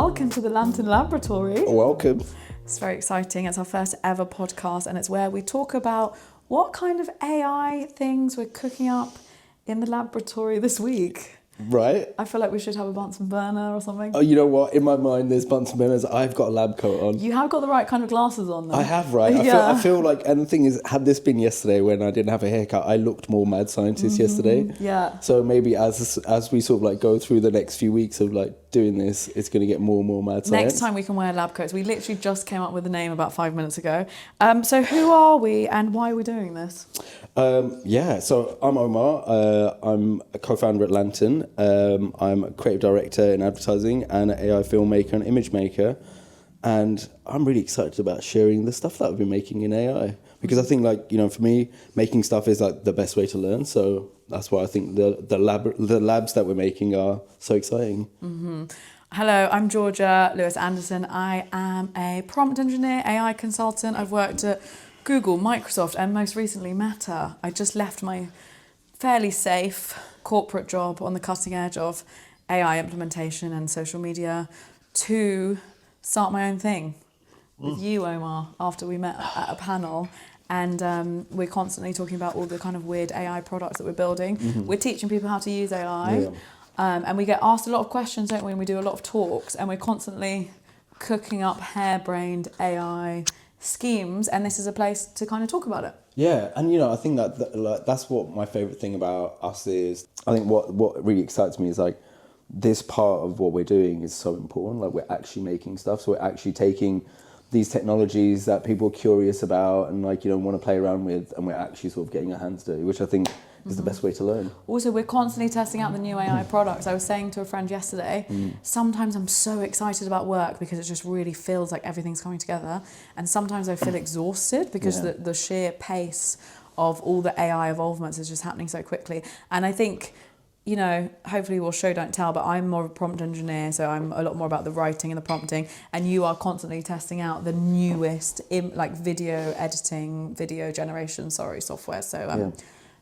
welcome to the Lantyn Laboratory. Welcome. It's very exciting. It's our first ever podcast, and it's where we talk about what kind of AI things we're cooking up in the laboratory this week. Right. I feel like we should have a Bunsen burner or something. Oh, you know what? In my mind, there's Bunsen burners. I've got a lab coat on. You have got the right kind of glasses on, though. I have, right? I feel like, and the thing is, had this been yesterday when I didn't have a haircut, I looked more mad scientist yesterday. Yeah. So maybe as we sort of like go through the next few weeks of like doing this, it's going to get more and more mad science. Next time we can wear lab coats. We literally just came up with the name about 5 minutes ago. So who are we and why are we doing this? So I'm Omar. I'm a co-founder at Lantyn. I'm a creative director in advertising and an AI filmmaker and image maker. And I'm really excited about sharing the stuff that I've been making in AI. Because I think, like, you know, for me, making stuff is like the best way to learn. So that's why I think the labs that we're making are so exciting. Mm-hmm. Hello, I'm Georgia Lewis Anderson. I am a prompt engineer, AI consultant. I've worked at Google, Microsoft, and most recently Meta. I just left my fairly safe corporate job on the cutting edge of AI implementation and social media to start my own thing with you, Omar, after we met at a panel. And we're constantly talking about all the kind of weird AI products that we're building. Mm-hmm. We're teaching people how to use AI. Yeah. And we get asked a lot of questions, don't we? And we do a lot of talks, and we're constantly cooking up harebrained AI schemes, and this is a place to kind of talk about it. Yeah, and you know, I think that's what my favourite thing about us is. I think what really excites me is like this part of what we're doing is so important. Like we're actually making stuff, so we're actually taking these technologies that people are curious about and like, you know, want to play around with, and we're actually sort of getting our hands dirty, which I think is the best way to learn. Also, we're constantly testing out the new AI products. I was saying to a friend yesterday, sometimes I'm so excited about work because it just really feels like everything's coming together. And sometimes I feel exhausted because the sheer pace of all the AI evolvements is just happening so quickly. And I think, you know, hopefully we'll show, don't tell, but I'm more of a prompt engineer, so I'm a lot more about the writing and the prompting, and you are constantly testing out the newest video editing, video generation, software. So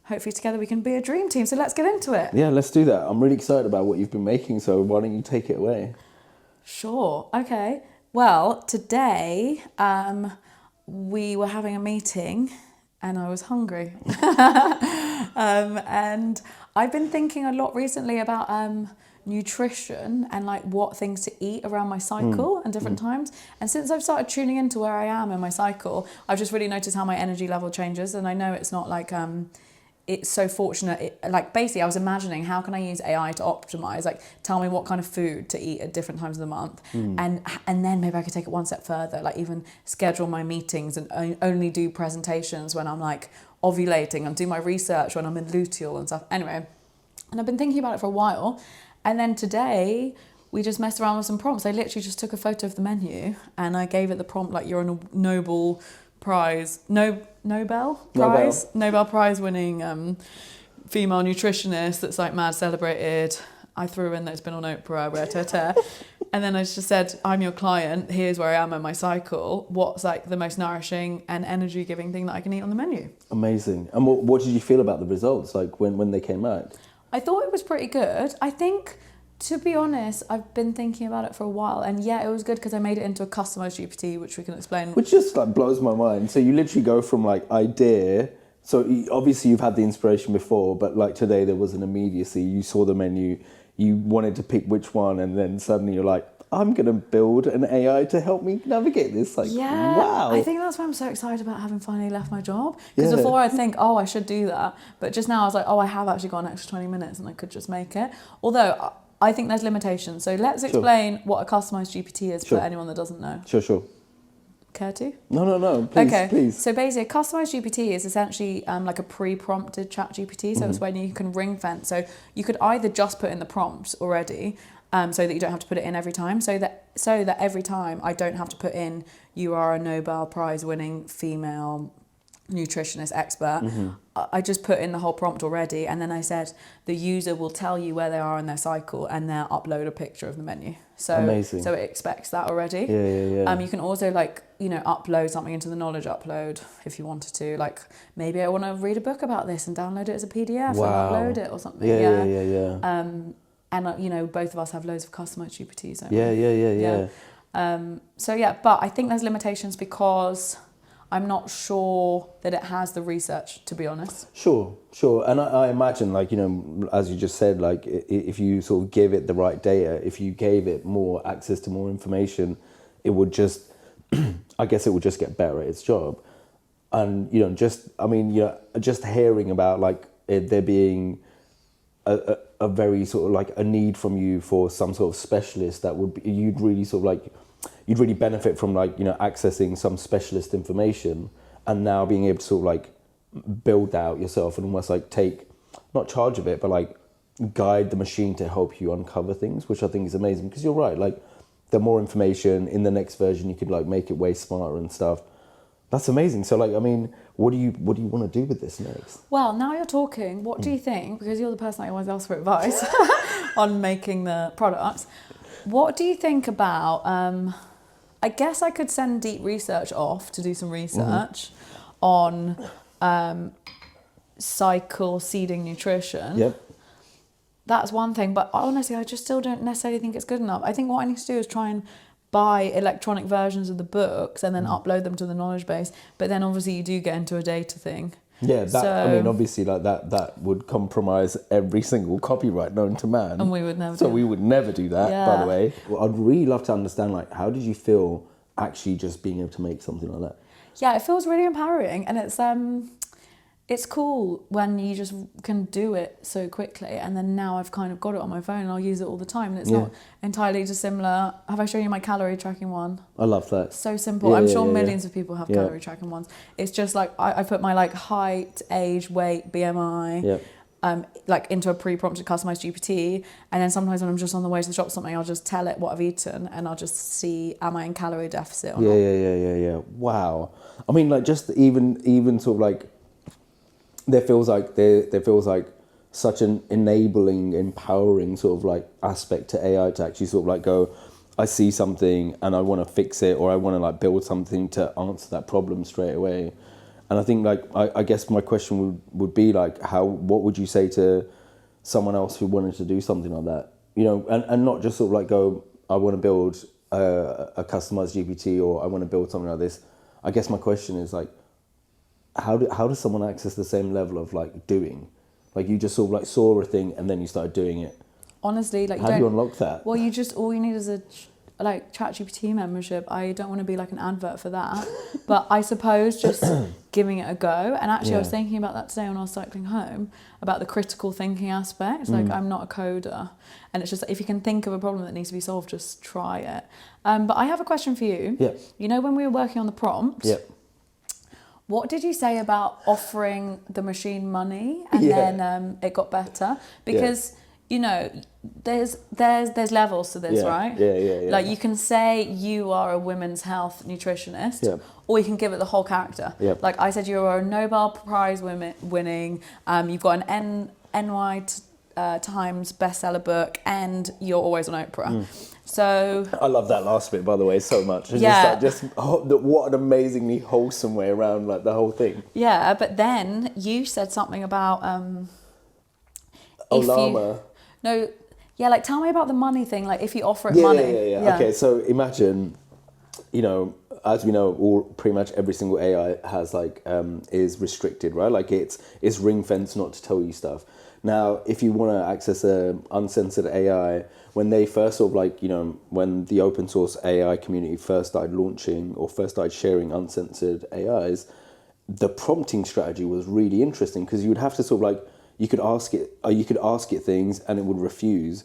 hopefully together we can be a dream team. So let's get into it. Yeah, let's do that. I'm really excited about what you've been making, so why don't you take it away? Sure. Okay. Well, today we were having a meeting and I was hungry. And I've been thinking a lot recently about nutrition and like what things to eat around my cycle and different times. And since I've started tuning into where I am in my cycle, I've just really noticed how my energy level changes. And I know it's not like it's so fortunate. Basically, I was imagining how can I use AI to optimize, like tell me what kind of food to eat at different times of the month, and then maybe I could take it one step further, like even schedule my meetings and only do presentations when I'm like ovulating and do my research when I'm in luteal and stuff. Anyway, and I've been thinking about it for a while, and then today we just messed around with some prompts. I literally just took a photo of the menu and I gave it the prompt like you're a Nobel Prize winning female nutritionist that's like mad celebrated. I threw in that it's been on Oprah, and then I just said, I'm your client, here's where I am in my cycle, what's like the most nourishing and energy giving thing that I can eat on the menu. Amazing. And what did you feel about the results, like when they came out? I thought it was pretty good. I think, to be honest, I've been thinking about it for a while, and yeah, it was good because I made it into a customized GPT, which we can explain. Which just like blows my mind. So you literally go from like idea. So obviously you've had the inspiration before, but like today there was an immediacy. You saw the menu, you wanted to pick which one, and then suddenly you're like, I'm going to build an AI to help me navigate this. Like, wow. I think that's why I'm so excited about having finally left my job. Because before I'd think, I should do that. But just now I was like, I have actually got an extra 20 minutes and I could just make it. Although I think there's limitations. So let's explain what a customized GPT is for anyone that doesn't know. Sure. Care to? No. Please. So basically, a customized GPT is essentially like a pre-prompted ChatGPT. So it's when you can ring fence. So you could either just put in the prompts already, so that you don't have to put it in every time. So that every time I don't have to put in, you are a Nobel Prize winning female nutritionist expert. I just put in the whole prompt already, and then I said the user will tell you where they are in their cycle and they'll upload a picture of the menu. So amazing. So it expects that already. Yeah. You can also upload something into the knowledge upload if you wanted to. Like maybe I want to read a book about this and download it as a PDF and upload it or something. Yeah. and both of us have loads of customized GPTs. Don't Yeah, we? yeah. So yeah, but I think there's limitations because I'm not sure that it has the research, to be honest. Sure. And I imagine, like, as you just said, like, if you sort of give it the right data, if you gave it more access to more information, it would just, I guess it would just get better at its job. And, just hearing about, like, there being a very sort of, like, a need from you for some sort of specialist that would be, you'd really benefit from, like, accessing some specialist information, and now being able to sort of, like, build that out yourself and almost, like, take, not charge of it, but, like, guide the machine to help you uncover things, which I think is amazing. Because you're right, like, the more information in the next version, you could, like, make it way smarter and stuff. That's amazing. So, like, I mean, what do you want to do with this next? Well, now you're talking, what do you think, because you're the person I always ask for advice on making the products, what do you think about, I guess I could send deep research off to do some research on cycle seeding nutrition. Yep. That's one thing, but honestly, I just still don't necessarily think it's good enough. I think what I need to do is try and buy electronic versions of the books and then upload them to the knowledge base. But then obviously you do get into a data thing. Yeah, obviously, like, that would compromise every single copyright known to man. And we would never So we would never do that, by the way. Well, I'd really love to understand, like, how did you feel actually just being able to make something like that? Yeah, it feels really empowering, and it's cool when you just can do it so quickly. And then now I've kind of got it on my phone and I'll use it all the time, and it's not entirely dissimilar. Have I shown you my calorie tracking one? I love that. So simple. I'm sure millions of people have calorie tracking ones. It's just like I put my, like, height, age, weight, BMI, like, into a pre-prompted customized GPT, and then sometimes when I'm just on the way to the shop or something, I'll just tell it what I've eaten, and I'll just see, am I in calorie deficit or not? Yeah. Wow. I mean, like, just even sort of, like, there feels like such an enabling, empowering sort of, like, aspect to AI to actually sort of, like, go, I see something and I want to fix it, or I want to, like, build something to answer that problem straight away. And I think, like, I guess my question would be, like, what would you say to someone else who wanted to do something like that? And not just sort of, like, go, I want to build a customized GPT, or I want to build something like this. I guess my question is, like, how does someone access the same level of, like, doing? Like, you just sort of, like, saw a thing and then you started doing it. Honestly, like, how do you unlock that? Well, all you need is a ChatGPT membership. I don't want to be, like, an advert for that, but I suppose just giving it a go. And actually, I was thinking about that today when I was cycling home, about the critical thinking aspect. Like, I'm not a coder, and it's just, if you can think of a problem that needs to be solved, just try it. But I have a question for you. Yeah. When we were working on the prompt. Yeah. What did you say about offering the machine money and then it got better? Because there's levels to this, right? Yeah. Like, you can say you are a women's health nutritionist, or you can give it the whole character. Like I said, you are a Nobel Prize winning. You've got an NY Times bestseller book, and you're always on Oprah. So I love that last bit, by the way, so much. It's what an amazingly wholesome way around, like, the whole thing. Yeah, but then you said something about tell me about the money thing. Like, if you offer it money. Yeah. Okay, so imagine, as we know, pretty much every single AI has, like, is restricted, right? Like, it's ring fenced not to tell you stuff. Now, if you want to access a uncensored AI, when they first sort of, like, when the open source AI community first started launching or first started sharing uncensored AIs, the prompting strategy was really interesting, because you would have to sort of, like, you could ask it things and it would refuse.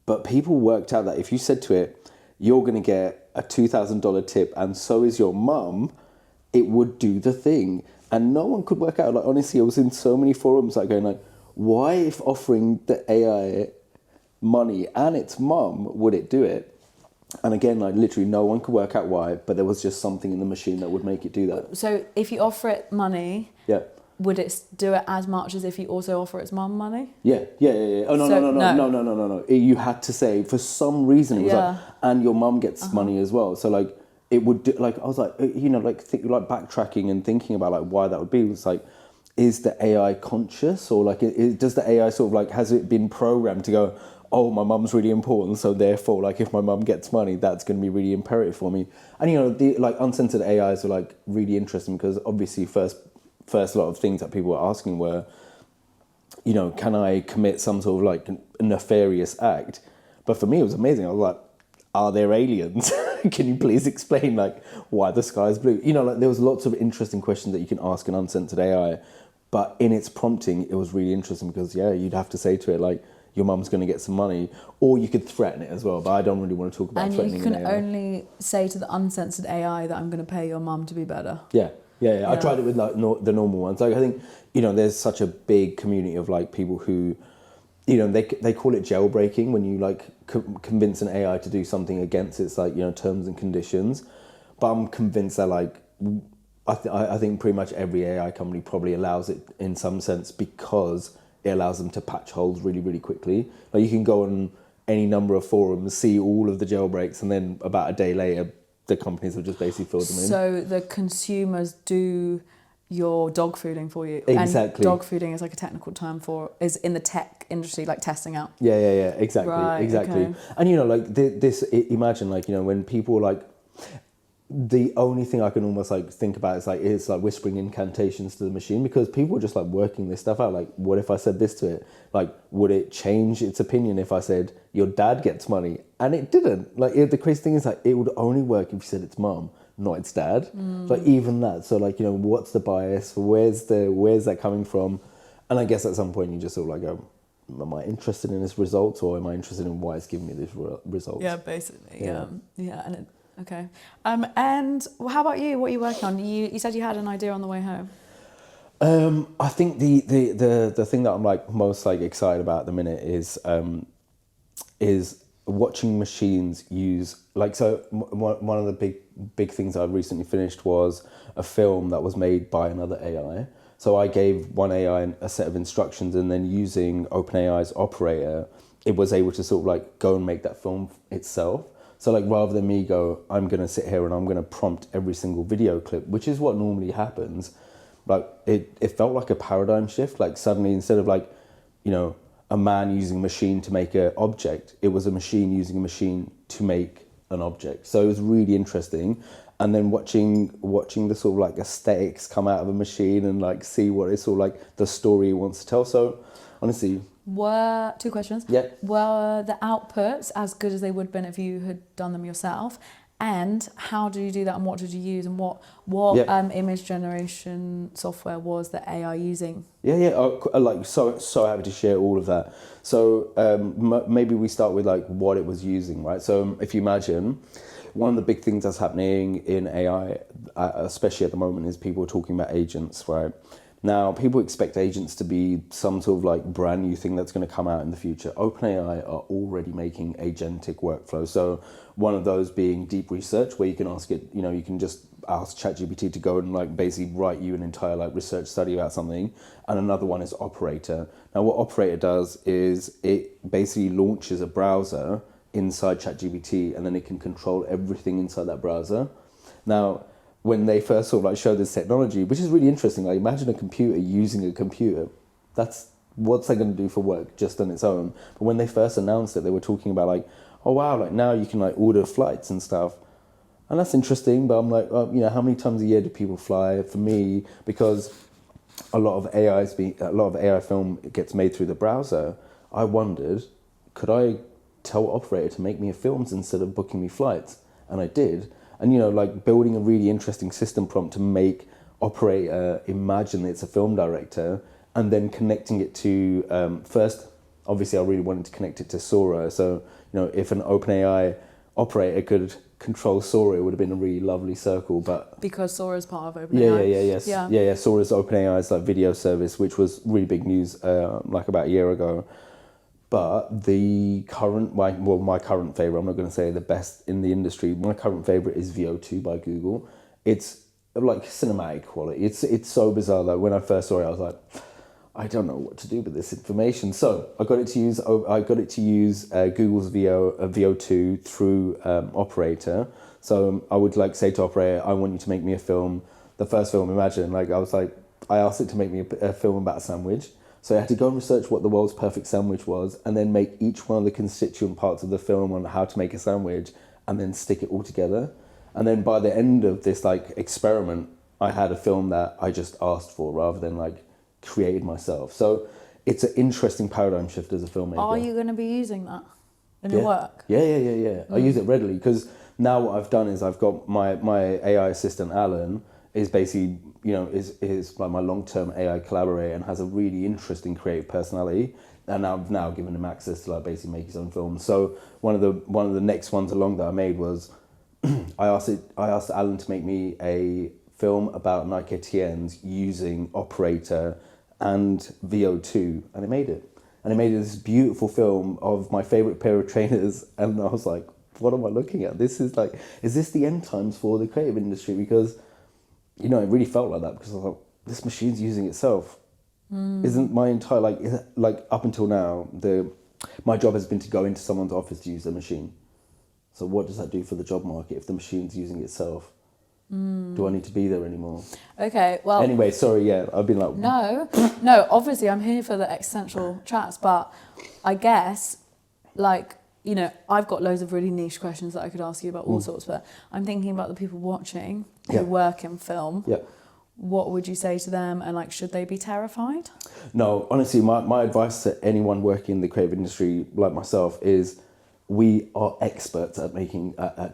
But people worked out that if you said to it, you're going to get a $2,000 tip and so is your mum, it would do the thing. And no one could work out, like, honestly, I was in so many forums, like, going, like, why, if offering the AI money and its mum, would it do it? And again, like, literally no one could work out why, but there was just something in the machine that would make it do that. So if you offer it money, would it do it as much as if you also offer its mum money? Yeah. Oh, no. You had to say, for some reason, it was like, and your mum gets money as well. So, like, it would do, like, I was like, like backtracking and thinking about, like, why that would be. It was like, is the AI conscious, or, like, does the AI sort of, like, has it been programmed to go, oh, my mum's really important, so therefore, like, if my mum gets money, that's going to be really imperative for me. And, you know, the, like, uncensored AIs were, like, really interesting because obviously first lot of things that people were asking were, you know, can I commit some sort of, like, nefarious act? But for me, it was amazing. I was like, are there aliens? Can you please explain, like, why the sky is blue? You know, like, there was lots of interesting questions that you can ask an uncensored AI, but in its prompting, it was really interesting because, yeah, you'd have to say to it, like, your mum's going to get some money, or you could threaten it as well, but I don't really want to talk about threatening. And you can only say to the uncensored AI that I'm going to pay your mum to be better. Yeah. I tried it with, like, the normal ones. Like, I think, you know, there's such a big community of, like, people who, you know, they call it jailbreaking when you, like, convince an AI to do something against its, like, you know, terms and conditions. But I'm convinced that, like, I think pretty much every AI company probably allows it in some sense because it allows them to patch holes really, really quickly. Like, you can go on any number of forums, see all of the jailbreaks, and then about a day later, the companies have just basically filled them in. So the consumers do your dog fooding for you. Exactly. And dog fooding is like a technical term is in the tech industry, like testing out. Yeah, exactly, right, exactly. Okay. And, you know, like, imagine, like, you know, when people, like, the only thing I can almost, like, think about is like whispering incantations to the machine, because people are just, like, working this stuff out. Like, what if I said this to it? Like, would it change its opinion if I said your dad gets money? And it didn't. Like, the crazy thing is, like, it would only work if you said it's mum, not its dad. Like, even that. So, like, you know, what's the bias? Where's that coming from? And I guess at some point you just sort of, like, go, am I interested in this result, or am I interested in why it's giving me this result? Yeah, basically. Yeah. And okay. And how about you? What are you working on? You said you had an idea on the way home. I think the thing that I'm, like, most, like, excited about at the minute is watching machines use, like, so one of the big things I recently finished was a film that was made by another AI. So I gave one AI a set of instructions, and then using OpenAI's operator, it was able to sort of, like, go and make that film itself. So, like, rather than me go, I'm going to sit here and I'm going to prompt every single video clip, which is what normally happens, like, it felt like a paradigm shift. Like, suddenly, instead of, like, you know, a man using a machine to make an object, it was a machine using a machine to make an object. So it was really interesting. And then watching the sort of, like, aesthetics come out of a machine and, like, see what it's sort of, like, the story it wants to tell. So honestly, Two questions. Yeah. Were the outputs as good as they would have been if you had done them yourself? And how do you do that, and what did you use, and what image generation software was the AI using? Like, so happy to share all of that. So maybe we start with, like, what it was using, right? So if you imagine, one of the big things that's happening in AI, especially at the moment, is people are talking about agents, right? Now, people expect agents to be some sort of, like, brand new thing that's going to come out in the future. OpenAI are already making agentic workflows. So one of those being deep research, where you can ask it, you know, you can just ask ChatGPT to go and, like, basically write you an entire, like, research study about something. And another one is Operator. Now, what Operator does is it basically launches a browser inside ChatGPT, and then it can control everything inside that browser. Now, when they first sort of, like, showed this technology, which is really interesting, like, imagine a computer using a computer. What's that going to do for work just on its own? But when they first announced it, they were talking about, like, oh wow, like, now you can, like, order flights and stuff. And that's interesting, but I'm like, you know, how many times a year do people fly? For me, because a lot of AI film gets made through the browser, I wondered, could I tell Operator to make me films instead of booking me flights? And I did. And, you know, like, building a really interesting system prompt to make Operator imagine it's a film director, and then connecting it to, first, obviously I really wanted to connect it to Sora. So, you know, if an OpenAI operator could control Sora, it would have been a really lovely circle. But because Sora is part of OpenAI. Yeah. Sora's OpenAI's, like, video service, which was really big news, like, about a year ago. But my current favorite, I'm not going to say the best in the industry, my current favorite is VO2 by Google. It's, like, cinematic quality. It's so bizarre that when I first saw it, I was like, I don't know what to do with this information. So I got it to use Google's VO2 through Operator. So I would, like, say to Operator, I want you to make me a film. The first film, imagine, like, I asked it to make me a film about a sandwich. So I had to go and research what the world's perfect sandwich was, and then make each one of the constituent parts of the film on how to make a sandwich, and then stick it all together. And then by the end of this like experiment, I had a film that I just asked for rather than like created myself. So it's an interesting paradigm shift as a filmmaker. Are you going to be using that in your work? Yeah. I use it readily because now what I've done is I've got my AI assistant Alan is basically, you know, is like my long-term AI collaborator and has a really interesting creative personality. And I've now given him access to like basically make his own films. So one of the next ones along that I made was I asked Alan to make me a film about Nike TNs using Operator and VO2, and he made it. And he made this beautiful film of my favorite pair of trainers, and I was like, what am I looking at? This is like, is this the end times for the creative industry? Because, you know, it really felt like that because I was like, this machine's using itself. Isn't my entire, like up until now, my job has been to go into someone's office to use the machine. So what does that do for the job market if the machine's using itself? Do I need to be there anymore? Okay, well... Anyway, sorry, yeah, I've been like... No, obviously I'm here for the existential chats, but I guess, like, you know, I've got loads of really niche questions that I could ask you about all sorts, but I'm thinking about the people watching who work in film. Yeah. What would you say to them, and, like, should they be terrified? No, honestly, my advice to anyone working in the creative industry like myself is... we are experts at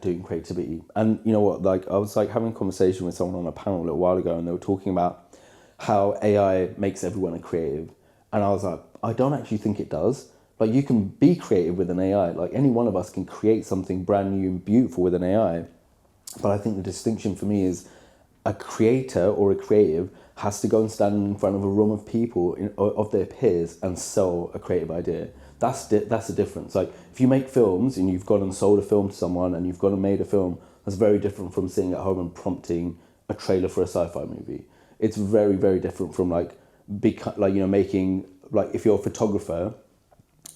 doing creativity. And you know what, like I was like having a conversation with someone on a panel a little while ago, and they were talking about how AI makes everyone a creative. And I was like, I don't actually think it does. Like you can be creative with an AI. Like any one of us can create something brand new and beautiful with an AI. But I think the distinction for me is a creator or a creative has to go and stand in front of a room of people, of their peers, and sell a creative idea. That's the difference. Like if you make films and you've gone and sold a film to someone and you've gone and made a film, that's very different from sitting at home and prompting a trailer for a sci-fi movie. It's very, very different from making, like if you're a photographer,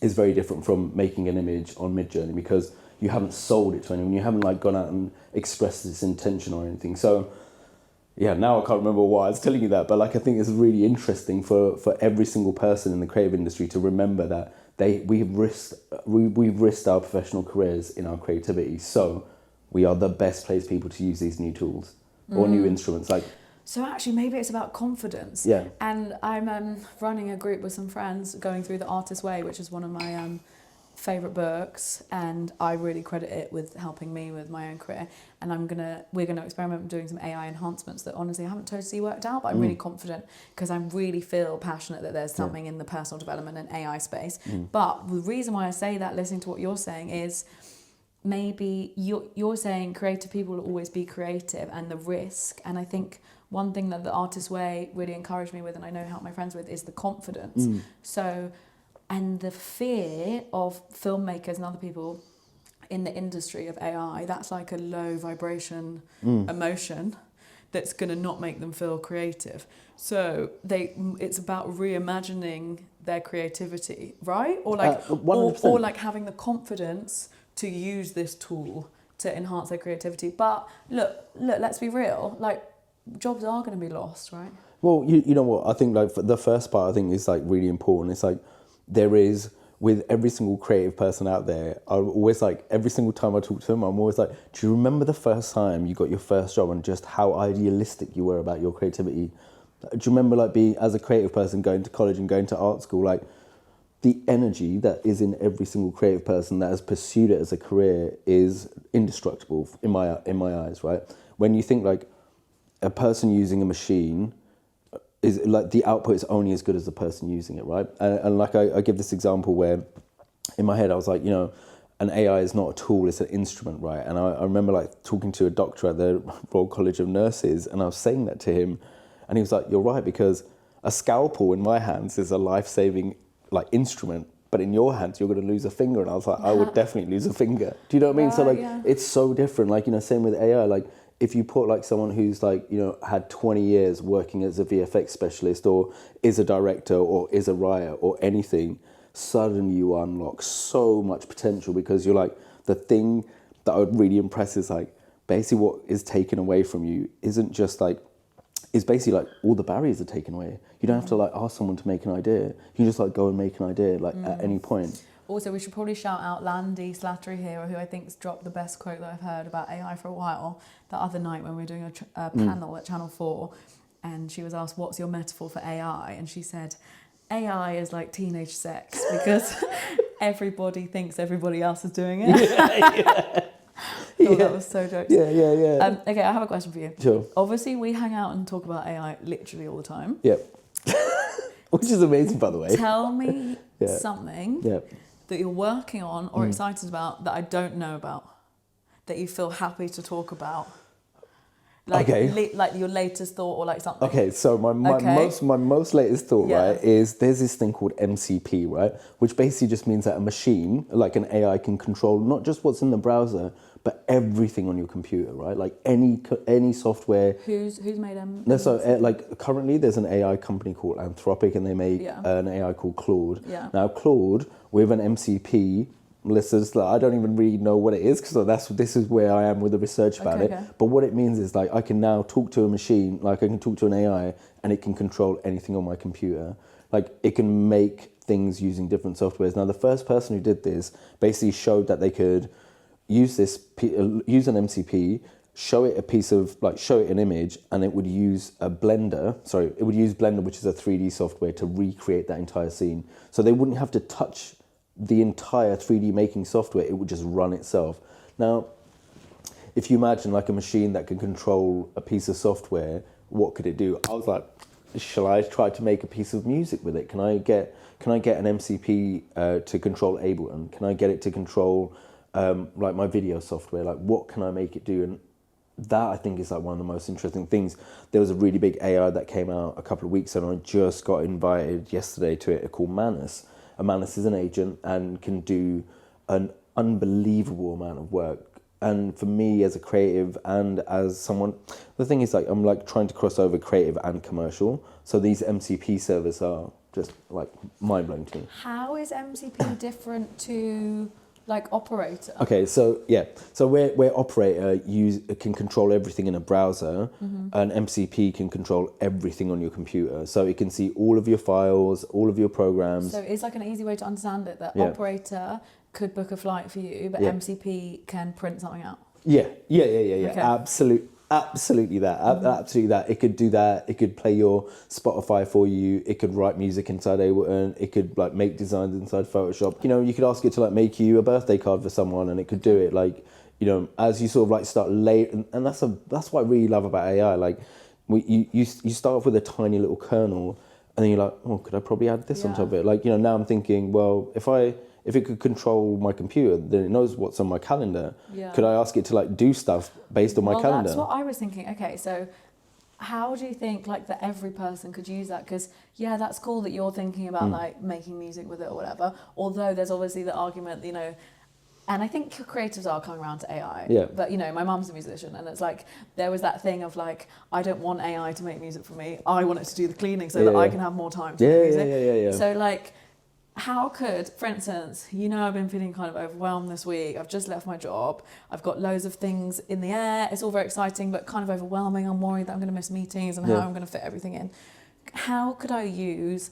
is very different from making an image on Midjourney because you haven't sold it to anyone. You haven't like gone out and expressed this intention or anything. So yeah, now I can't remember why I was telling you that, but like I think it's really interesting for every single person in the creative industry to remember that we've risked our professional careers in our creativity. So we are the best placed people to use these new tools or new instruments. Like, so actually maybe it's about confidence. Yeah. And I'm running a group with some friends going through The Artist's Way, which is one of my favourite books, and I really credit it with helping me with my own career. And we're gonna experiment with doing some AI enhancements that honestly I haven't totally worked out, but I'm really confident because I really feel passionate that there's something in the personal development and AI space. But the reason why I say that, listening to what you're saying, is maybe you're saying creative people will always be creative and the risk. And I think one thing that The Artist's Way really encouraged me with, and I know helped my friends with, is the confidence. So, and the fear of filmmakers and other people in the industry of AI, that's like a low vibration emotion that's going to not make them feel creative. So it's about reimagining their creativity, right? Or like, or like having the confidence to use this tool to enhance their creativity. But look, let's be real. Like, jobs are going to be lost, right? Well, you know what? I think like the first part I think is like really important. It's like there is, with every single creative person out there, I'm always like, every single time I talk to them, I'm always like, do you remember the first time you got your first job and just how idealistic you were about your creativity? Do you remember like being, as a creative person, going to college and going to art school, like the energy that is in every single creative person that has pursued it as a career is indestructible in my eyes, right? When you think like a person using a machine is like the output is only as good as the person using it, right? And like I give this example where in my head I was like, you know, an AI is not a tool, it's an instrument, right? And I remember like talking to a doctor at the Royal College of Nurses, and I was saying that to him, and he was like, you're right, because a scalpel in my hands is a life-saving like instrument, but in your hands you're going to lose a finger. And I was like, I would definitely lose a finger. Do you know what I mean? So like it's so different. Like, you know, same with AI, like if you put like someone who's like, you know, had 20 years working as a VFX specialist or is a director or is a writer or anything, suddenly you unlock so much potential, because you're like, the thing that I would really impress is like basically what is taken away from you isn't just like is basically like all the barriers are taken away. You don't have to like ask someone to make an idea. You can just like go and make an idea like at any point. Also, we should probably shout out Landy Slattery here, who I think's dropped the best quote that I've heard about AI for a while. The other night when we were doing a panel at Channel 4, and she was asked, "What's your metaphor for AI?" And she said, "AI is like teenage sex because everybody thinks everybody else is doing it." That was so jokes. Yeah. Okay, I have a question for you. Sure. Obviously, we hang out and talk about AI literally all the time. Yep. Which is amazing, by the way. Tell me something that you're working on or excited about that I don't know about, that you feel happy to talk about. Like, like your latest thought or like something. Okay, so my most latest thought, right, is there's this thing called MCP, right, which basically just means that a machine, like an AI, can control not just what's in the browser, but everything on your computer, right? Like any software. Who's made them? No, so like currently there's an AI company called Anthropic, and they make an AI called Claude. Yeah. Now Claude with an MCP. Listeners, I don't even really know what it is because this is where I am with the research about it. But what it means is like I can now talk to a machine, like I can talk to an AI, and it can control anything on my computer. Like it can make things using different softwares. Now the first person who did this basically showed that they could use an MCP, show it an image, and it would use Blender, which is a 3D software, to recreate that entire scene. So they wouldn't have to touch the entire 3D making software, it would just run itself. Now, if you imagine like a machine that can control a piece of software, what could it do? I was like, shall I try to make a piece of music with it? Can I get an MCP to control Ableton? Can I get it to control like my video software? Like what can I make it do? And that I think is like one of the most interesting things. There was a really big AI that came out a couple of weeks ago, and I just got invited yesterday to it, called Manus. Manus is an agent and can do an unbelievable amount of work. And for me as a creative and as someone, the thing is like I'm like trying to cross over creative and commercial. So these MCP servers are just like mind blowing to me. How is MCP different to like Operator? Okay, so where Operator can control everything in a browser, and MCP can control everything on your computer. So it can see all of your files, all of your programs. So it's like an easy way to understand it that Operator could book a flight for you, but MCP can print something out. Yeah. Okay. Absolutely that. It could do that. It could play your Spotify for you. It could write music inside Ableton. It could like make designs inside Photoshop. You know, you could ask it to like make you a birthday card for someone, and it could do it. Like, you know, as you sort of like start and that's what I really love about AI. Like, you start off with a tiny little kernel, and then you're like, oh, could I probably add this on top of it? Like, you know, now I'm thinking, well, if it could control my computer, then it knows what's on my calendar. Yeah. Could I ask it to like do stuff based on my calendar? That's what I was thinking. Okay, so how do you think like that every person could use that? Because that's cool that you're thinking about like making music with it or whatever. Although there's obviously the argument, you know, and I think creatives are coming around to AI. Yeah. But you know, my mum's a musician, and it's like there was that thing of like, I don't want AI to make music for me. I want it to do the cleaning so that I can have more time to make music. Yeah. So like, how could, for instance, you know, I've been feeling kind of overwhelmed this week. I've just left my job. I've got loads of things in the air. It's all very exciting, but kind of overwhelming. I'm worried that I'm going to miss meetings and how I'm going to fit everything in. How could I use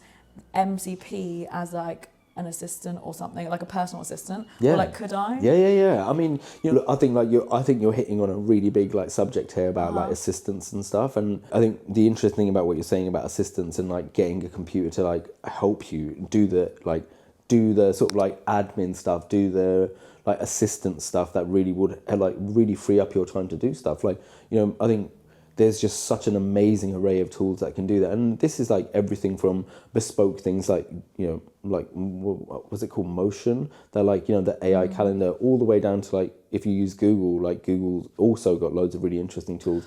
MCP as like an assistant or something, like a personal assistant? Or like, could I? Yeah. I mean, you know, I think you're hitting on a really big like subject here about like assistants and stuff. And I think the interesting thing about what you're saying about assistants and like getting a computer to like help you do the sort of like admin stuff, do the like assistant stuff that really would like really free up your time to do stuff. Like, you know, I think there's just such an amazing array of tools that can do that. And this is like everything from bespoke things like, you know, like, what was it called? Motion. They're like, you know, the AI calendar, all the way down to like, if you use Google, like Google's also got loads of really interesting tools.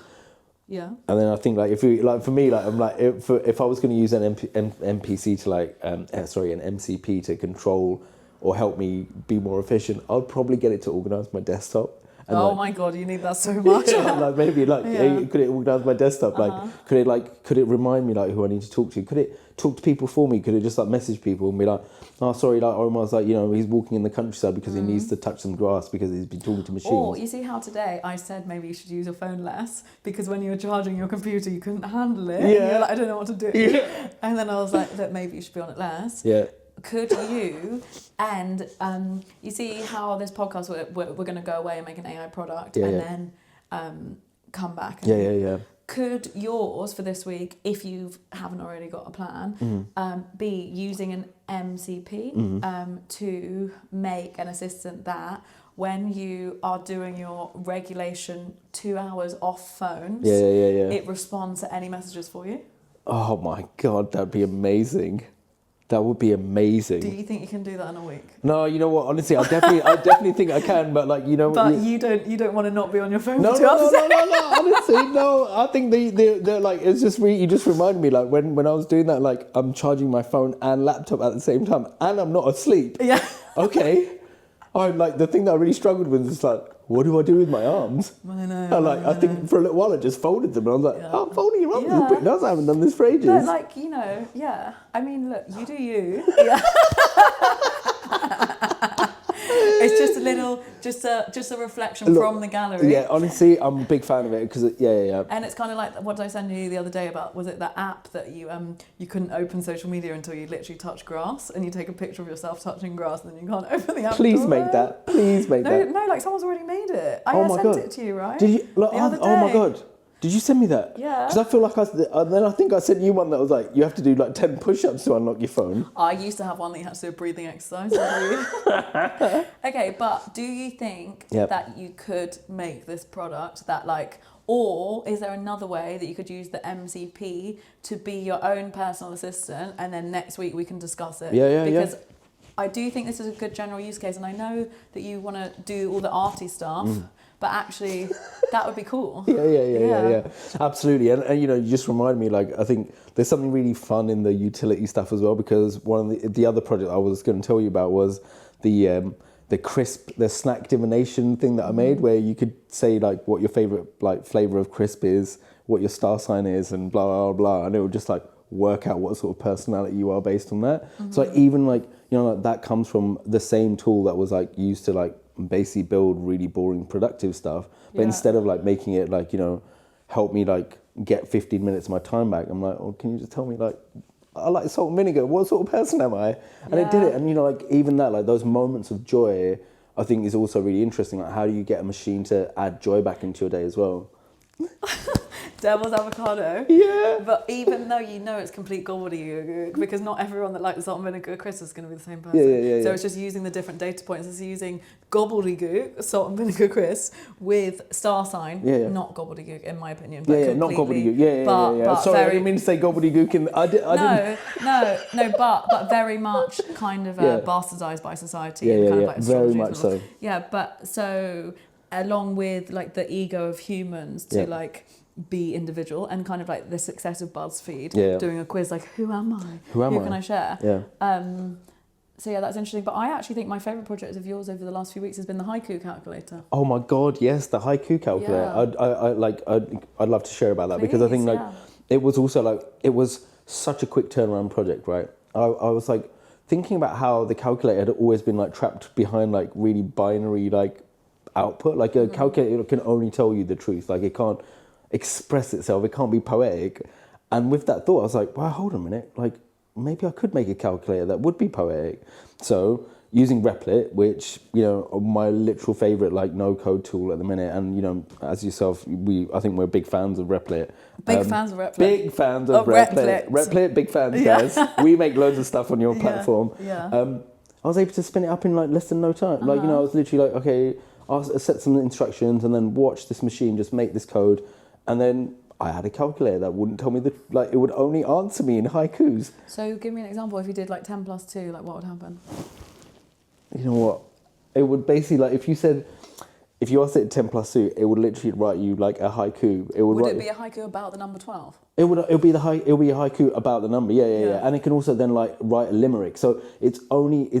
Yeah. And then I think like, if you like, for me, like, I'm like, if I was going to use an MPC to like, an MCP to control or help me be more efficient, I'd probably get it to organize my desktop. And my God, you need that so much. Like maybe like could it organize my desktop? Like could it remind me like who I need to talk to? Could it talk to people for me. Could have just like messaged people and be like, oh, sorry, like Omar's like, you know, he's walking in the countryside because he needs to touch some grass because he's been talking to machines. Or you see how today I said maybe you should use your phone less because when you were charging your computer you couldn't handle it. And you're like, I don't know what to do. Yeah. And then I was like, look, maybe you should be on it less. Yeah. Could you, and you see how this podcast, we're going to go away and make an AI product then come back. Yeah. Could yours for this week, if you haven't already got a plan, be using an MCP to make an assistant that when you are doing your regulation 2 hours off phones, it responds to any messages for you? Oh my God, that'd be amazing. That would be amazing. Do you think you can do that in a week? No, you know what? Honestly, I definitely think I can. But like, you know, but you don't want to not be on your phone. No, for 2 hours. No. Honestly, no. I think they're like, it's just really. You just reminded me like when I was doing that, like I'm charging my phone and laptop at the same time, and I'm not asleep. Yeah. Okay. I'm like the thing that I really struggled with is like, what do I do with my arms? I know. And like I think for a little while I just folded them, and I was like, I'm folding your arms. Yeah. Pretty nice. I haven't done this for ages. No, like, you know, yeah. I mean, look, you do you. Yeah. It's just a little, just a reflection from the gallery. Yeah, honestly, I'm a big fan of it because yeah. And it's kind of like what did I send you the other day about? Was it that app that you couldn't open social media until you literally touch grass, and you take a picture of yourself touching grass, and then you can't open the app. Please make that. Please make that. No, like someone's already made it. I sent it to you, right? Did you? Like, the other day. Oh my God. Did you send me that? Yeah. Because I feel like then I think I sent you one that was like, you have to do like 10 push-ups to unlock your phone. I used to have one that you had to do a breathing exercise. Okay, but do you think that you could make this product that like, or is there another way that you could use the MCP to be your own personal assistant, and then next week we can discuss it? Because I do think this is a good general use case, and I know that you want to do all the arty stuff. But actually, that would be cool. Yeah. Absolutely. And you know, you just reminded me, like, I think there's something really fun in the utility stuff as well, because one of the other project I was going to tell you about was the snack divination thing that I made, where you could say like what your favorite like flavor of crisp is, what your star sign is, and blah blah blah, and it would just like work out what sort of personality you are based on that. So like, even like, you know, like, that comes from the same tool that was like used to like basically build really boring productive stuff, but instead of like making it like, you know, help me like get 15 minutes of my time back, I'm like, oh, can you just tell me like, I like salt and vinegar, what sort of person am I? And it did it. And you know, like even that, like those moments of joy, I think is also really interesting. Like, how do you get a machine to add joy back into your day as well? Devil's avocado. Yeah. But even though you know it's complete gobbledygook, because not everyone that likes the salt and vinegar crisp is going to be the same person. So it's just using the different data points. It's using gobbledygook, salt and vinegar crisp, with star sign. Not gobbledygook, in my opinion. But not gobbledygook. But sorry, I didn't mean to say gobbledygook. But very much kind of bastardized by society. And kind of like very much so. Yeah, but so along with like the ego of humans to like be individual, and kind of like the success of BuzzFeed doing a quiz like, who am I? Who can I share? So yeah, that's interesting. But I actually think my favourite project of yours over the last few weeks has been the haiku calculator. Oh my God, yes, the haiku calculator. I'd love to share about that. Please, because I think like it was also like, it was such a quick turnaround project, right? I was like thinking about how the calculator had always been like trapped behind like really binary like output. Like a calculator can only tell you the truth. Like it can't express itself, it can't be poetic. And with that thought, I was like, wow, hold on a minute, like maybe I could make a calculator that would be poetic. So using Replit, which, you know, my literal favorite like no code tool at the minute, and you know, as yourself, I think we're big fans of Replit. Big fans of Replit. Big fans of Replit. Replit, big fans, guys. We make loads of stuff on your platform. I was able to spin it up in like less than no time. Like, you know, I was literally like, okay, I'll set some instructions and then watch this machine just make this code. And then I had a calculator that wouldn't tell me it would only answer me in haikus. So give me an example. If you did like 10 plus 2, like what would happen? You know what? It would basically, like, if you asked it 10 plus 2, it would literally write you like a haiku. Would it be a haiku about the number 12? It would be a haiku about the number. Yeah. And it can also then like write a limerick. So it's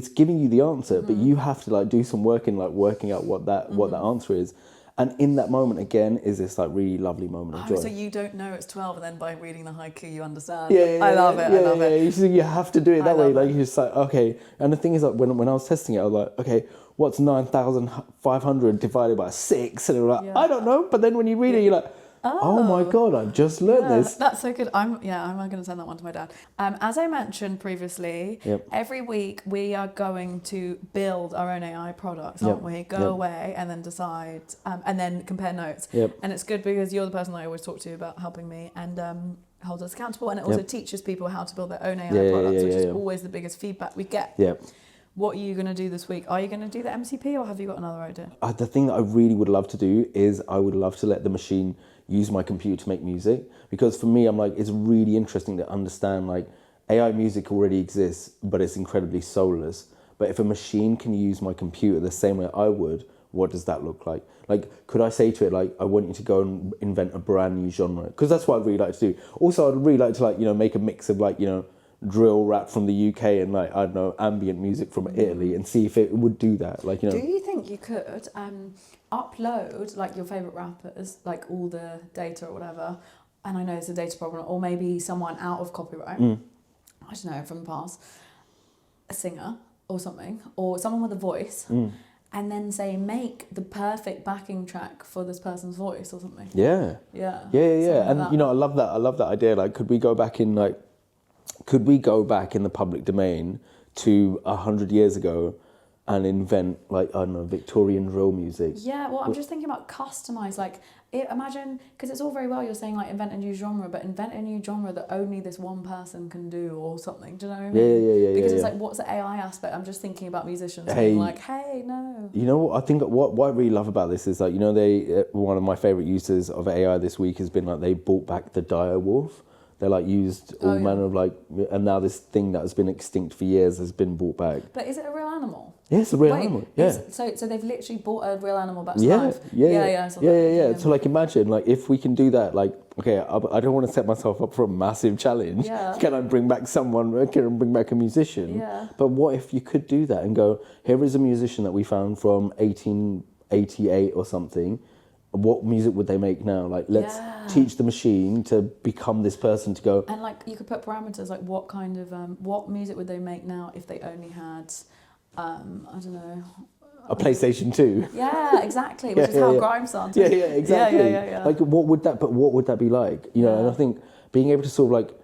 giving you the answer, but you have to like do some work in like working out what that answer is. And in that moment, again, is this like really lovely moment of joy. So you don't know it's 12, and then by reading the haiku, you understand. Yeah, I love it. I love it. You have to do it that way. love Like, it. you're just like, okay. And the thing is, like, when I was testing it, I was like, okay, what's 9,500 divided by 6? And they were like, Yeah. I don't know. But then when you read it, you're like, oh my God, I just learned this. That's so good. I'm going to send that one to my dad. As I mentioned previously, Yep. every week we are going to build our own AI products, aren't Yep. we? Go Yep. away and then decide, and then compare notes. Yep. And it's good because you're the person I always talk to about helping me and holds us accountable. And it also Yep. teaches people how to build their own AI Yeah, products, which is yeah. always the biggest feedback we get. Yeah. What are you going to do this week? Are you going to do the MCP or have you got another idea? The thing that I really would love to do is I would love to let the machine use my computer to make music, because for me, I'm like, it's really interesting to understand, like, AI music already exists, but it's incredibly soulless. But if a machine can use my computer the same way I would, what does that look like? Like, could I say to it, like, I want you to go and invent a brand new genre? Because that's what I'd really like to do. Also, I'd really like to, like, make a mix of, like, drill rap from the UK and, like, I don't know, ambient music from Italy, and see if it would do that. Like, Do you think you could upload, like, your favourite rappers, like, all the data or whatever, and I know it's a data problem, or maybe someone out of copyright, I don't know, from the past, a singer or something, or someone with a voice, and then say, make the perfect backing track for this person's voice or something. Yeah. Yeah. And, I love that. I love that idea. Like, could we go back in the public domain to 100 years ago and invent, like, I don't know, Victorian drill music? Yeah, well, I'm just thinking about customise, like, imagine, because it's all very well you're saying, like, invent a new genre, but invent a new genre that only this one person can do or something, do you know what I mean? Yeah. Because it's like, what's the AI aspect? I'm just thinking about musicians being like, hey, no. You know what, I think what I really love about this is, like, one of my favourite uses of AI this week has been, like, they brought back the dire wolf. They, like, used all manner of, like, and now this thing that has been extinct for years has been brought back. But is it a real animal? Yeah, it's a real animal. Yeah. So they've literally brought a real animal back to life. Yeah. So, like, imagine, like, if we can do that, like, okay, I don't want to set myself up for a massive challenge. Yeah. Can I bring back someone? Can I bring back a musician? Yeah. But what if you could do that and go, here is a musician that we found from 1888 or something. What music would they make now? Like, let's teach the machine to become this person to go. And, like, you could put parameters, like, what kind of, what music would they make now if they only had, I don't know. A PlayStation 2. Yeah, exactly, which is how grime sounds. Yeah, exactly. Yeah. Like, what would that be like? And I think being able to sort of, like,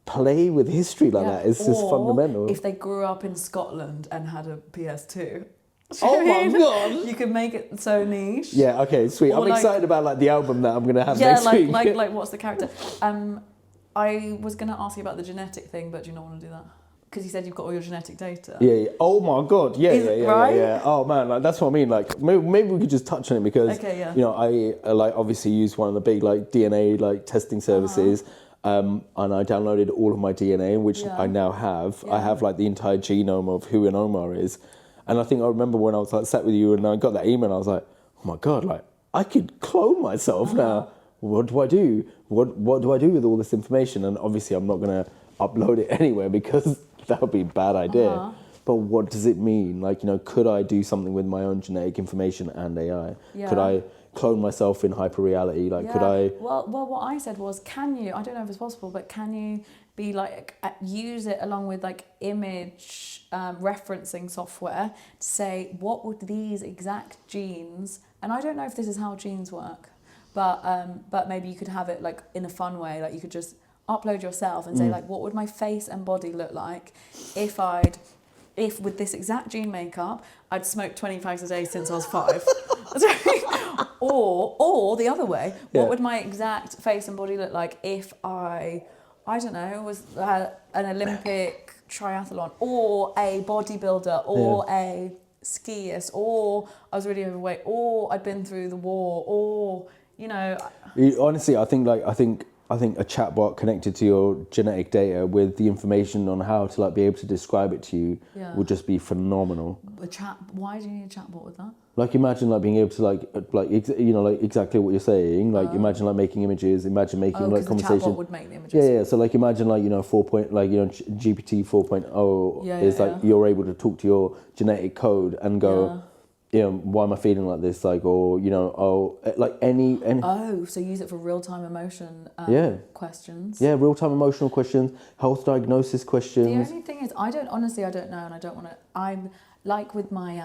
play with history like that is just fundamental. If they grew up in Scotland and had a PS2. Oh my God! You could make it so niche. Yeah, okay, sweet. Or, I'm excited about, like, the album that I'm going to have next like, week. like what's the character? I was going to ask you about the genetic thing, but do you not want to do that? Because you said you've got all your genetic data. Yeah. Oh my God. Yeah. Right? Oh man, like, that's what I mean. Like, maybe we could just touch on it because, I like, obviously use one of the big, like, DNA, like, testing services. And I downloaded all of my DNA, which I now have. I have, like, the entire genome of who an Omar is. And I think I remember when I was, like, sat with you and I got that email, I was like, oh my God, like, I could clone myself now. What do I do? What do I do with all this information? And obviously I'm not going to upload it anywhere because that would be a bad idea. But what does it mean? Like, could I do something with my own genetic information and AI? Yeah. Could I clone myself in hyperreality? Like, could I... Well, what I said was, can you, I don't know if it's possible, but can you be like, use it along with, like, image referencing software to say, what would these exact genes, and I don't know if this is how genes work, but maybe you could have it, like, in a fun way, like, you could just upload yourself and say, like, what would my face and body look like if with this exact gene makeup, I'd smoked 20 fags a day since I was 5. or the other way, what would my exact face and body look like if I don't know, was an Olympic triathlon, or a bodybuilder, or a skiist, or I was really overweight, or I'd been through the war, or, Honestly, I think a chatbot connected to your genetic data with the information on how to, like, be able to describe it to you would just be phenomenal. Why do you need a chatbot with that? Like, imagine, like, being able to, like exactly what you're saying. Like, imagine, like, making images. Imagine making, like, conversation. The chatbot would make the images. Yeah. So, like, imagine, like, GPT 4.0 is like, you're able to talk to your genetic code and go, why am I feeling like this? Like, or, like any. Oh, so use it for real-time emotion questions. Yeah, real-time emotional questions, health diagnosis questions. The only thing is, I don't know, and I don't want to. I'm like with my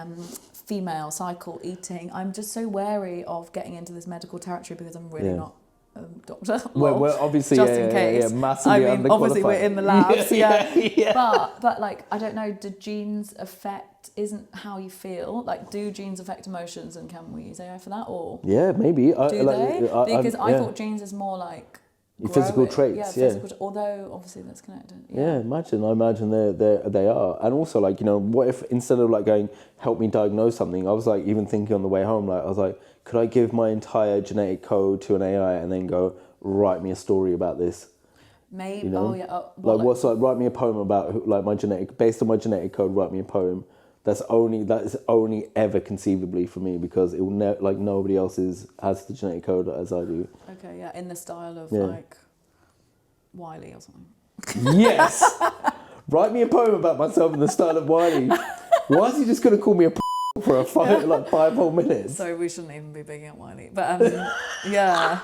female cycle eating. I'm just so wary of getting into this medical territory because I'm really not a doctor. We're obviously just in case. massively I mean, obviously we're in the labs. yeah. But like, I don't know. Do genes affect? Isn't how you feel? Like, do genes affect emotions, and can we use AI for that? Or yeah, maybe. Do they? Because I thought genes is more like physical traits, although obviously that's connected. I imagine they are. And also, like, what if instead of like going, help me diagnose something, I was like even thinking on the way home, like I was like, could I give my entire genetic code to an AI and then go, write me a story about this? Maybe. Write me a poem about like based on my genetic code, write me a poem. That is only ever conceivably for me, because it will nobody else has the genetic code as I do. Okay, yeah, in the style of like Wiley or something. Yes, write me a poem about myself in the style of Wiley. Why is he just going to call me a for 5 whole minutes? So we shouldn't even be bigging at Wiley, but yeah.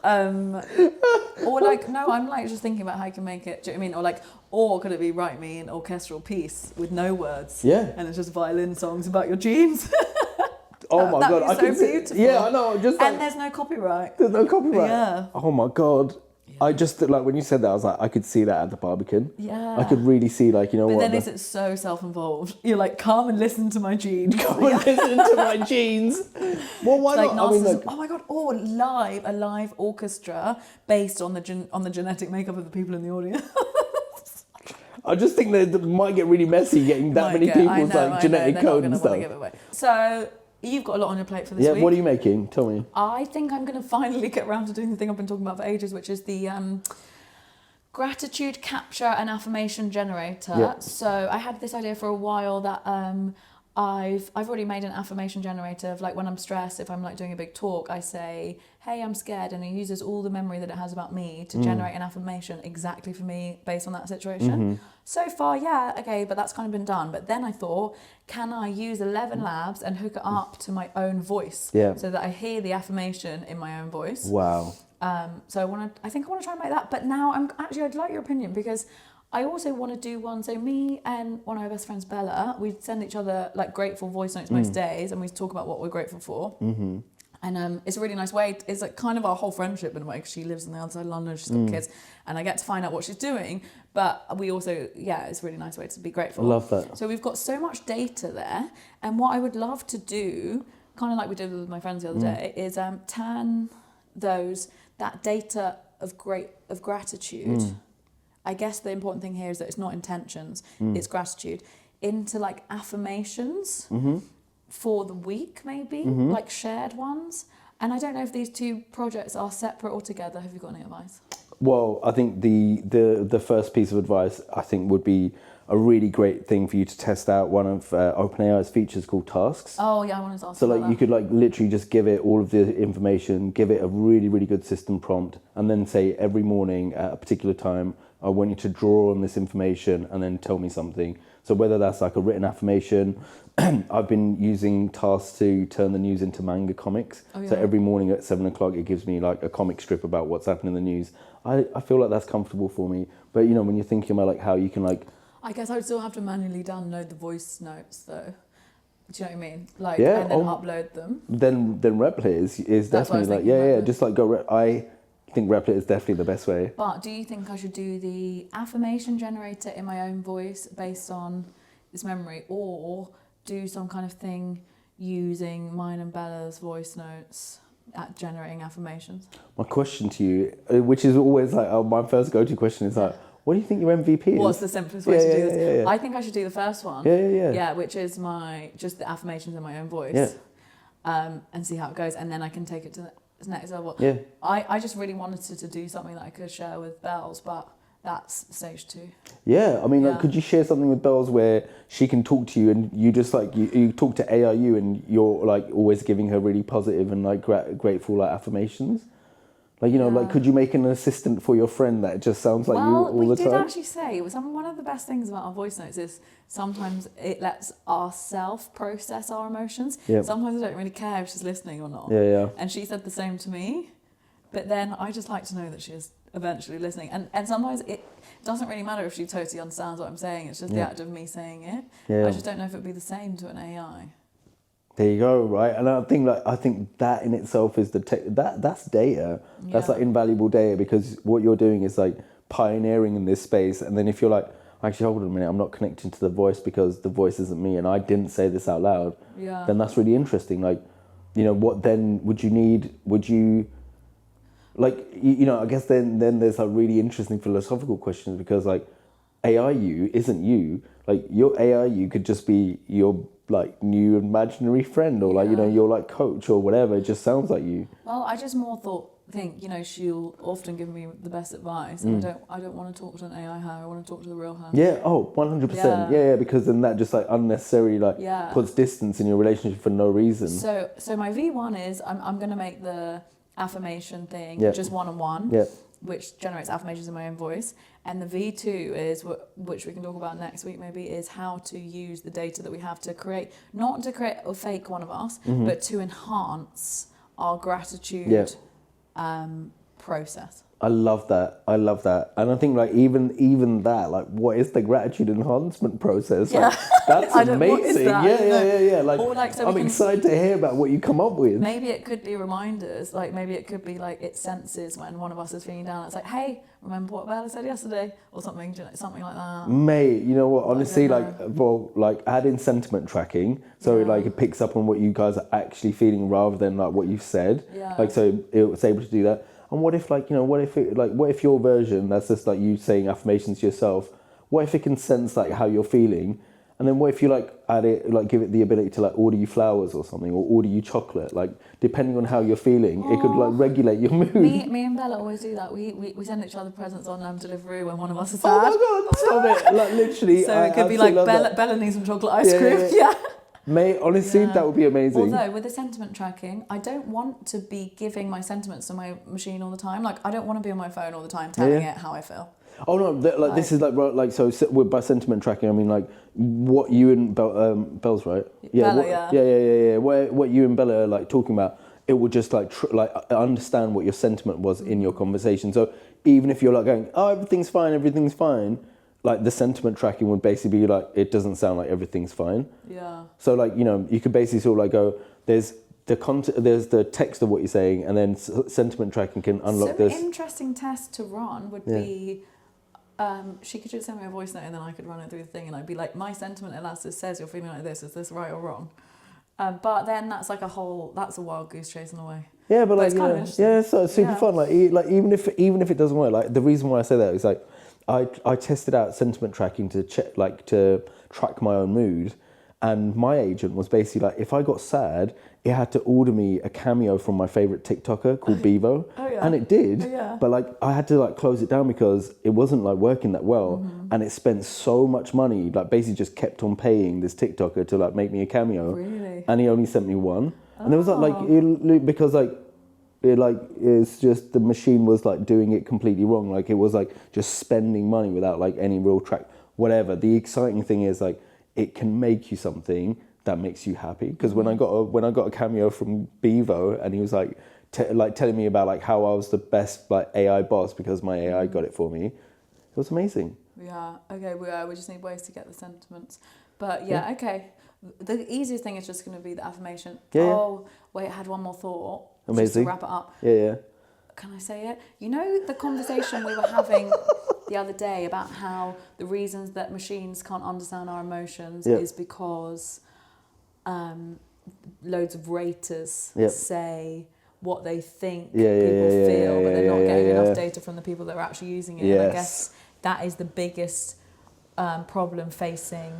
Or like, no, I'm like just thinking about how you can make it. Do you know what I mean? Or like, or could it be write me an orchestral piece with no words? Yeah. And it's just violin songs about your genes. Oh my God, I can see. Beautiful. Yeah, I know. Just like, and there's no copyright. There's no copyright. Yeah. Oh my God. Yeah. I just like when you said that, I was like, I could see that at the Barbican. Yeah. I could really see, like, But then is it so self-involved? You're like, come and listen to my genes. Come and listen to my genes. Well, why not? I mean, like, oh my God! Or a live orchestra based on the genetic makeup of the people in the audience. I just think that it might get really messy getting that many people's genetic code and stuff. Give it away. So you've got a lot on your plate for this week. Yeah, what are you making? Tell me. I think I'm going to finally get around to doing the thing I've been talking about for ages, which is the gratitude capture and affirmation generator. Yeah. So I had this idea for a while that I've already made an affirmation generator of, like, when I'm stressed, if I'm like doing a big talk, I say, hey, I'm scared, and it uses all the memory that it has about me to generate an affirmation exactly for me based on that situation. Mm-hmm. So far, okay, but that's kind of been done. But then I thought, can I use Lantyn and hook it up to my own voice so that I hear the affirmation in my own voice? Wow. So I think I want to try and make that. But now I'd like your opinion, because I also want to do one. So me and one of my best friends, Bella, we'd send each other like grateful voice notes most days, and we talk about what we're grateful for. Mm-hmm. And it's a really nice way. It's like kind of our whole friendship in a way, because she lives on the other side of London, she's got kids, and I get to find out what she's doing. But we also, it's a really nice way to be grateful. I love that. So we've got so much data there, and what I would love to do, kind of like we did with my friends the other day, is turn that data of gratitude. I guess the important thing here is that it's not intentions, it's gratitude, into like affirmations for the week, maybe, like shared ones. And I don't know if these two projects are separate or together. Have you got any advice? Well, I think the first piece of advice, I think, would be a really great thing for you to test out one of OpenAI's features called Tasks. Oh yeah, I wanted to ask So about like you could like literally just give it all of the information, give it a really, really good system prompt, and then say every morning at a particular time, I want you to draw on this information and then tell me something. So whether that's like a written affirmation, I've been using Tasks to turn the news into manga comics. Oh, yeah. So every morning at 7 o'clock, it gives me like a comic strip about what's happening in the news. I feel like that's comfortable for me. But when you're thinking about like how you can like... I guess I would still have to manually download the voice notes though. Do you know what I mean? Like, and then upload them. Then Replit is definitely like, just like go... I think Replit is definitely the best way. But do you think I should do the affirmation generator in my own voice based on this memory, or do some kind of thing using mine and Bella's voice notes at generating affirmations? My question to you, which is always like my first go-to question, is like, what do you think your MVP is? What's the simplest way to do this? Yeah. I think I should do the first one. Yeah, which is just the affirmations in my own voice. And see how it goes, and then I can take it to the next level. Yeah. I just really wanted to do something that I could share with Bells, but that's stage 2. Yeah, I mean, like, could you share something with Bells where she can talk to you and you just like you talk to AIU and you're like always giving her really positive and like grateful like affirmations? Like, you know, like, could you make an assistant for your friend that just sounds like you all the time? We did actually say, one of the best things about our voice notes is sometimes it lets ourself process our emotions. Yep. Sometimes I don't really care if she's listening or not. Yeah. And she said the same to me. But then I just like to know that she is eventually listening. And sometimes it doesn't really matter if she totally understands what I'm saying. It's just the act of me saying it. Yeah. I just don't know if it'd be the same to an AI. There you go, right? And I think that in itself is that's data. That's like invaluable data, because what you're doing is like pioneering in this space. And then if you're like, actually, hold on a minute, I'm not connecting to the voice because the voice isn't me and I didn't say this out loud. Yeah. Then that's really interesting. Like, you know, what then would you need? Would you, like, you know, I guess then there's like really interesting philosophical questions, because like AI you isn't you. Like, your AI you could just be your like new imaginary friend, or like, you know, your like coach or whatever. It just sounds like you. Well, I just think, you know, she'll often give me the best advice, and I don't want to talk to an AI her. I want to talk to the real her. Yeah. Oh, 100%. Yeah. Because then that just like unnecessarily like puts distance in your relationship for no reason. So my V1 is I'm going to make the affirmation thing just one-on-one. Yeah. Which generates affirmations in my own voice. And the V2 is, which we can talk about next week maybe, is how to use the data that we have to create, not to create a fake one of us, but to enhance our gratitude process. I love that. And I think like even that, like, what is the gratitude enhancement process? Like, that's amazing. Yeah. Like I'm excited to hear about what you come up with. Maybe it could be reminders. Like, maybe it could be like it senses when one of us is feeling down. It's like, hey, remember what Bella said yesterday, or something like that. Mate, you know what? Honestly, like add in sentiment tracking, so like it picks up on what you guys are actually feeling rather than like what you've said. Yeah. Like, so it was able to do that. And what if, like, you know, what if your version, that's just like you saying affirmations to yourself, what if it can sense like how you're feeling? And then what if you like add it, like give it the ability to like order you flowers or something, or order you chocolate, like depending on how you're feeling, it could like regulate your mood. Me and Bella always do that. We send each other presents on delivery when one of us is sad. Oh my God, stop it. Like, literally. So it could be like Bella needs some chocolate ice cream. Yeah. Mate, honestly, that would be amazing. Although with the sentiment tracking, I don't want to be giving my sentiments to my machine all the time. Like, I don't want to be on my phone all the time telling it how I feel. Oh no, this is like so by sentiment tracking, I mean like what you and Belle's right? Yeah, Bella, what you and Bella are like talking about, it will just like understand what your sentiment was in your conversation. So even if you're like going, oh, everything's fine, like the sentiment tracking would basically be like, it doesn't sound like everything's fine. Yeah. So like, you know, you could basically sort of like go, there's the text of what you're saying, and then sentiment tracking can unlock this. An interesting test to run would be, she could just send me a voice note and then I could run it through the thing and I'd be like, my sentiment analysis says you're feeling like this. Is this right or wrong? But then that's like that's a wild goose chase in a way. Yeah, but like, it's kind of interesting. So it's super fun. Like even if it doesn't work, like the reason why I say that is like, I tested out sentiment tracking to track my own mood, and my agent was basically like, if I got sad, it had to order me a cameo from my favorite TikToker called Bevo, and it did. But like I had to like close it down because it wasn't like working that well, and it spent so much money. Like basically just kept on paying this TikToker to like make me a cameo, and he only sent me one, and it was because like. It's just the machine was like doing it completely wrong. Like it was like just spending money without like any real track, whatever. The exciting thing is like it can make you something that makes you happy. Because when I got a cameo from Bevo, and he was like telling me about like how I was the best like AI boss because my AI got it for me, it was amazing. Yeah. Okay. We just need ways to get the sentiments. But okay. The easiest thing is just going to be the affirmation. Wait, I had one more thought. Amazing. Just to wrap it up. Yeah. Can I say it? You know the conversation we were having the other day about how the reasons that machines can't understand our emotions is because loads of raters say what they think people feel, but they're not getting enough data from the people that are actually using it. Yes. And I guess that is the biggest problem facing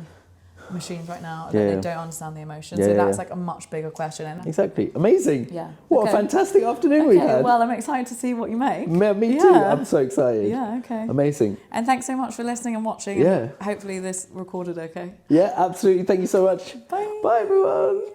machines right now, that they don't understand the emotions. So that's like a much bigger question. Exactly. Amazing. Yeah. What a fantastic afternoon we had. Well, I'm excited to see what you make. Me too. I'm so excited. Yeah, okay. Amazing. And thanks so much for listening and watching. Yeah. And hopefully this recorded okay. Yeah, absolutely. Thank you so much. Bye. Bye, everyone.